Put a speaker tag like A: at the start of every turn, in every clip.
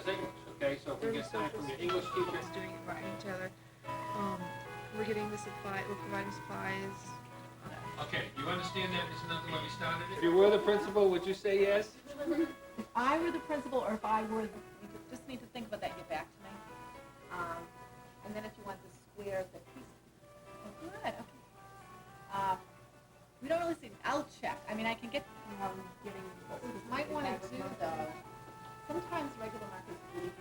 A: is English, okay? So if we get time from your English teacher.
B: Just doing it right together. We're getting the supply. We're providing supplies.
A: Okay, you understand that? Isn't that when we started it? If you were the principal, would you say yes?
C: If I were the principal, or if I were, you just need to think about that and get back to me. And then if you want the squares, the piece. Oh, good, okay. We don't really see, I'll check. I mean, I can get, getting, what we might want to do though, sometimes regular markers leave.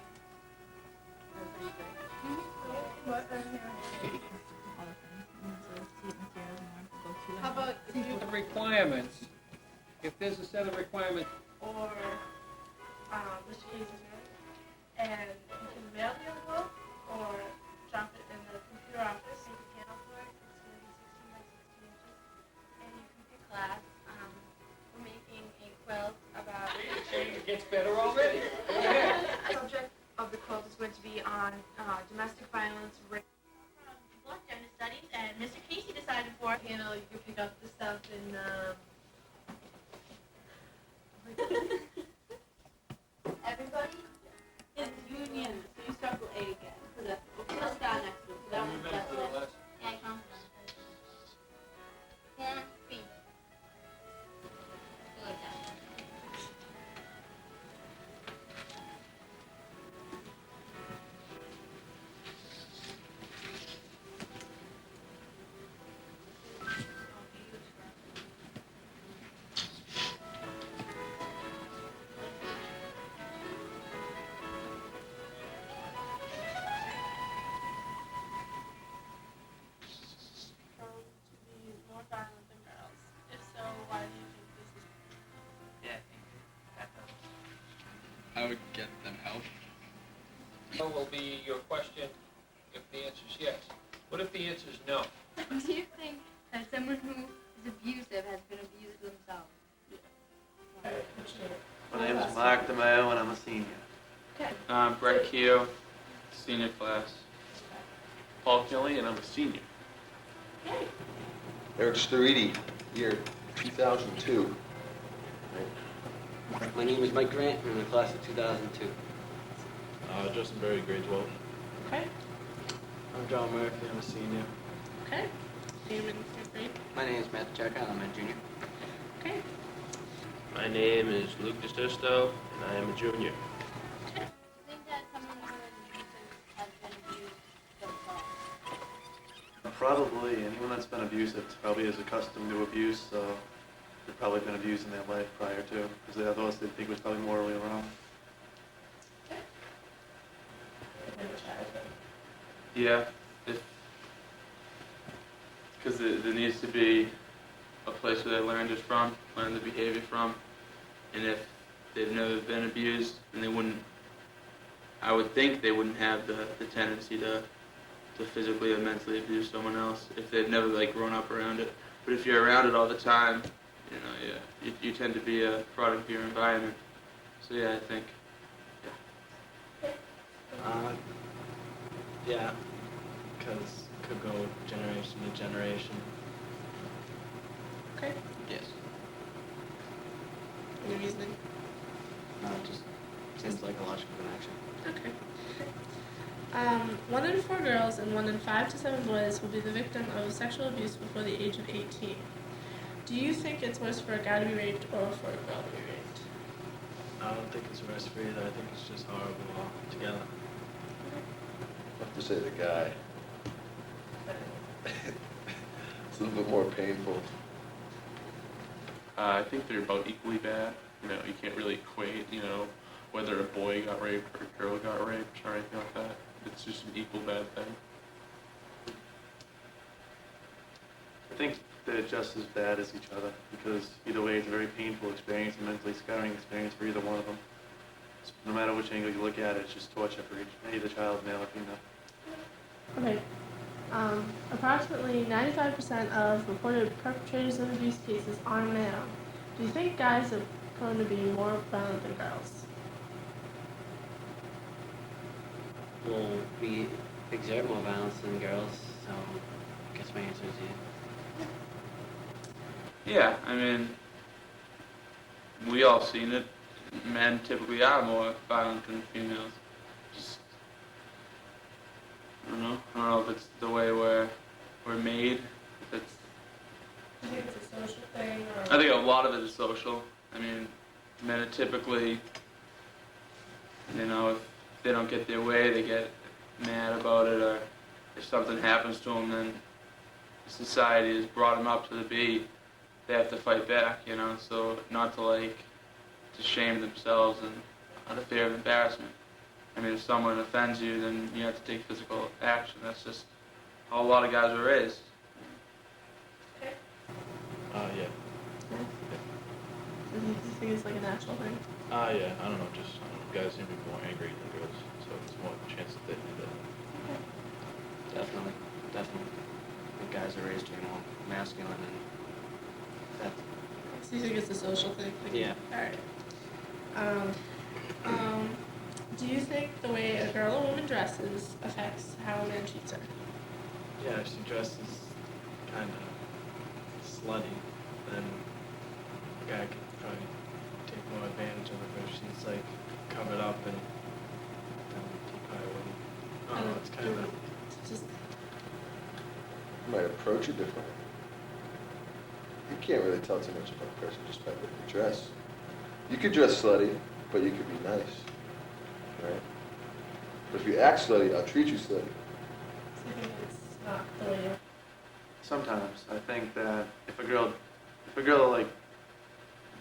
C: How about if you...
A: The requirements, if there's a set of requirements.
D: Or which case is right, and you can mail the envelope or drop it in the computer office. You can handle for it. It's going to be 16 by 16 inches, and you can pick class. We're making a quilt about.
A: It gets better already.
D: The subject of the quilt is going to be on domestic violence, rape. Block gender studies, and Mr. Casey decided for a panel. You can pick up the stuff in. Everybody?
C: It's union, so you start with A again. So that's, we'll start next week. So that one's that's it.
D: Yeah, I come. Yeah, B. Like that.
E: I would get them help.
A: What will be your question if the answer is yes? What if the answer is no?
F: Do you think that someone who is abusive has been abused themselves?
G: My name is Mark DeMayo and I'm a senior.
E: I'm Brett Keogh, senior class. Paul Kelly, and I'm a senior.
H: Eric Staridi, year 2002.
I: My name is Mike Grant, and I'm in the class of 2002.
J: Justin Berry, grade 12.
B: Okay.
G: I'm John Murphy, I'm a senior.
B: Okay. Name and fifth grade.
I: My name is Matthew Checker, and I'm a junior.
B: Okay.
J: My name is Luke DeSisto, and I am a junior.
F: Do you think that someone who is abusive has been abused themselves?
G: Probably anyone that's been abusive probably is accustomed to abuse, so they've probably been abused in their life prior to, because they're those they think was probably morally wrong.
E: Yeah, because there needs to be a place where they learn the behavior from, and if they've never been abused, then they wouldn't, I would think they wouldn't have the tendency to physically or mentally abuse someone else if they've never like grown up around it. But if you're around it all the time, you know, yeah, you tend to be a product of your environment. So yeah, I think,
G: Yeah, because it could go generation to generation.
B: Okay.
G: Yes.
B: Any reasoning?
G: Just seems like a logical connection.
B: Okay. 1 in 4 girls and 1 in 5 to 7 boys will be the victim of sexual abuse before the age of 18. Do you think it's worse for a guy to be raped or for a girl to be raped?
G: I don't think it's worse for either. I think it's just horrible altogether.
H: I have to say the guy. It's a little bit more painful.
E: I think they're about equally bad. You know, you can't really equate, you know, whether a boy got raped or a girl got raped or anything like that. It's just an equal bad thing.
G: I think they're just as bad as each other, because either way it's a very painful experience, a mentally scarring experience for either one of them. So no matter which angle you look at it, it's just torture for either child, male or female.
B: Okay. Approximately 95% of reported perpetrators of abuse cases are male. Do you think guys are prone to be more violent than girls?
I: Well, we exert more violence than girls, so I guess my answer is yeah.
E: Yeah, I mean, we all seen it men typically are more violent than females. Just, I don't know. I don't know if it's the way we're made. If it's,
B: Do you think it's a social thing or?
E: I think a lot of it is social. I mean, men are typically, if they don't get their way, they get mad about it, or if something happens to them, then society has brought them up to the B. They have to fight back, so not to shame themselves and out of fear of embarrassment. I mean, if someone offends you, then you have to take physical action. That's just how a lot of guys were raised.
K: Yeah.
B: Do you think it's like a natural thing?
K: Yeah, I don't know, just guys seem to be more angry than girls, so it's more of a chance that they do that.
I: Definitely. I think guys are raised to be more masculine and that's,
B: So you think it's a social thing?
I: yeah.
B: Alright. Do you think the way a girl or woman dresses affects how a man treats her?
K: Yeah, if she dresses kind of slutty, then a guy could probably take more advantage of her, but if she's like covered up and then he probably wouldn't. I don't know, it's kind of,
B: It's just,
H: You might approach it differently. You can't really tell too much about a person just by looking at dress. You could dress slutty, but you could be nice, right? But if you act slutty, I'll treat you slutty.
B: so you think it's not the way you.
G: Sometimes I think that if a girl like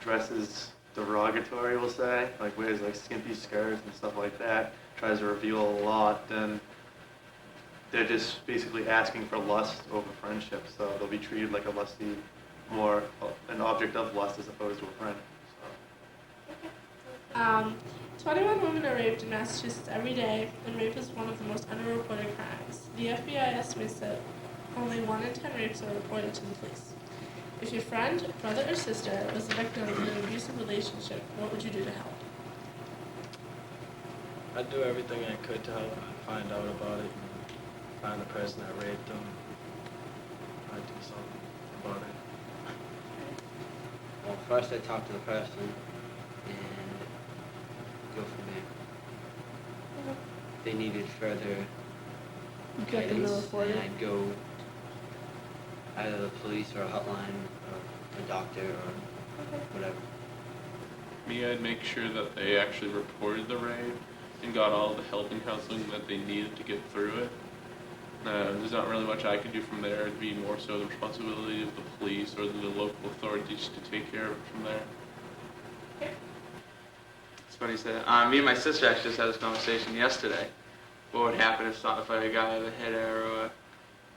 G: dresses derogatory, we'll say, like wears like skimpy skirts and stuff like that, tries to reveal a lot, then they're just basically asking for lust over friendship. So they'll be treated like a lusty, more an object of lust as opposed to a friend. So.
B: 21 women are raped in Massachusetts every day, and rape is one of the most underreported crimes. The FBI estimates that only 1 in 10 rapes are reported to the police. If your friend, brother, or sister was the victim of an abusive relationship, what would you do to help?
K: I'd do everything I could to help find out about it and find the person that raped them. I'd do something about it.
I: Well, first I talk to the person and go from there. If they needed further
B: You get them to
I: guidance,
B: report
I: then
B: it?
I: I'd go either the police or a hotline or a doctor or whatever.
L: Me, I'd make sure that they actually reported the rape and got all the help and counseling that they needed to get through it. There's not really much I can do from there. It'd be more so the responsibility of the police or the local authorities to take care of it from there.
E: It's funny you say that. Me and my sister actually just had this conversation yesterday. What would happen if a guy ever hit her or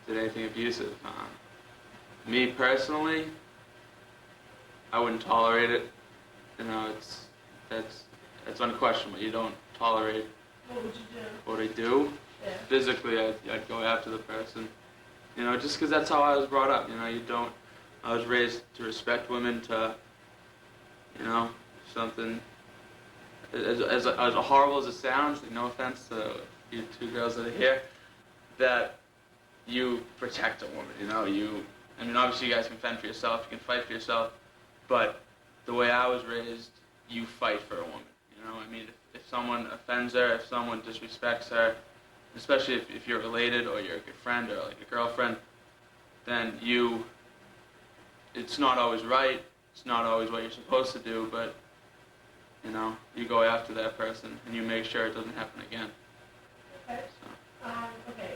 E: did anything abusive? Me personally, I wouldn't tolerate it. That's unquestionable. You don't tolerate
B: What would you do?
E: what I do.
B: Yeah.
E: Physically, I'd go after the person. Just because that's how I was brought up. I was raised to respect women, to, something as horrible as it sounds, no offense to you two girls that are here, that you protect a woman, obviously you guys can fend for yourself, you can fight for yourself, but the way I was raised, you fight for a woman, if someone offends her, if someone disrespects her, especially if you're related or you're a good friend or like a girlfriend, then it's not always right, it's not always what you're supposed to do, but you go after that person and you make sure it doesn't happen again.
B: Okay.
E: So.
B: Okay.